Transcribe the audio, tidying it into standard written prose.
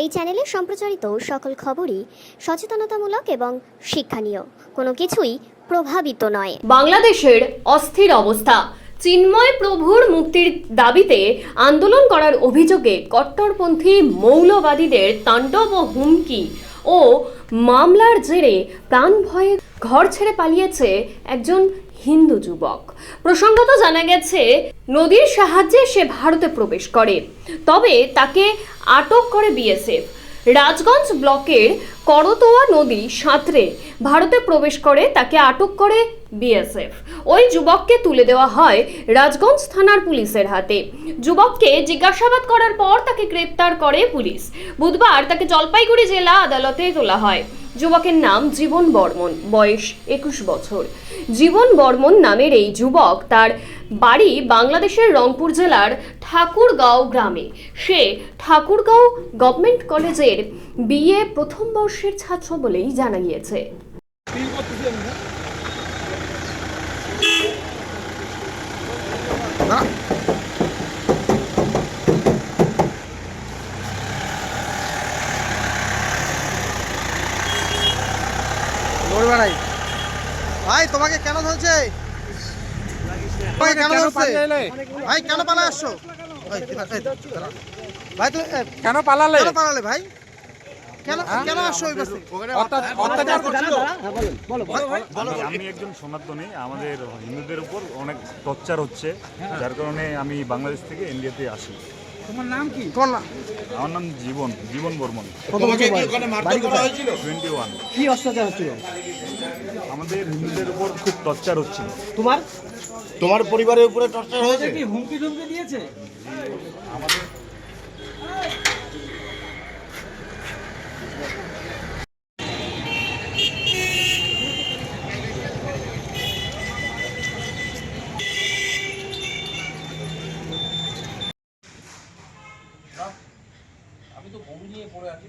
এই চ্যানেলে সম্প্রচারিত সকল খবরই সচেতনতামূলক এবং শিক্ষণীয়, কোনো কিছুই প্রভাবিত নয়। বাংলাদেশের অস্থির অবস্থা, চিন্ময় প্রভুর মুক্তির দাবিতে আন্দোলন করার অভিযোগে কট্টরপন্থী মৌলবাদীদের তাণ্ডব ও হুমকি ও মামলার জেরে প্রাণ ভয়ে ঘর ছেড়ে পালিয়েছে একজন হিন্দু যুবক। প্রসঙ্গত জানা গেছে, নদীর সাহায্যে সে ভারতে প্রবেশ করে, তবে তাকে আটক করে বিএসএফ। রাজগঞ্জ ব্লকের করতোয়া নদী সাঁতরে ভারতে প্রবেশ করে তাকে আটক করে বিএসএফ। ওই যুবককে তুলে দেওয়া হয় রাজগঞ্জ থানার পুলিশের হাতে। যুবককে জিজ্ঞাসাবাদ করার পর তাকে গ্রেপ্তার করে পুলিশ। বুধবার তাকে জলপাইগুড়ি জেলা আদালতে তোলা হয়। যুবকের নাম জীবন বর্মন, বয়স 21 বছর। জীবন বর্মন নামের এই যুবক, তার বাড়ি বাংলাদেশের রংপুর জেলার ঠাকুরগাঁও গ্রামে। সে ঠাকুরগাঁও গভর্নমেন্ট কলেজের বিএ প্রথম বর্ষের ছাত্র বলেই জানা গিয়েছে। ভাই তোমাকে কেন ধরছে? তোমাকে কেন ধরছে? ভাই কেন পালা আসছো? ভাই তুমি কেন পালালে? কেন পালালে ভাই? কেন কেন আসছো ওই বাসে? অত্যাচার করছিল। আমি একজন সনাতনী, আমাদের হিন্দুদের উপর অনেক টর্চার হচ্ছে, যার কারণে আমি বাংলাদেশ থেকে ইন্ডিয়াতে আসি। তোমার নাম কি? তোমার নাম? আমার নাম জীবন বর্মন। তোমাকে কি ওখানে মারধর করা হয়েছিল? 21। কি অত্যাচার হচ্ছিল? আমাদের হিন্দুদের উপর খুব টর্চার হচ্ছিল। তোমার পরিবারের উপরে টর্চার হয়েছে? কি হুমকি ধমকি দিয়েছে? আমি তো বউ নিয়ে পড়ে আছি।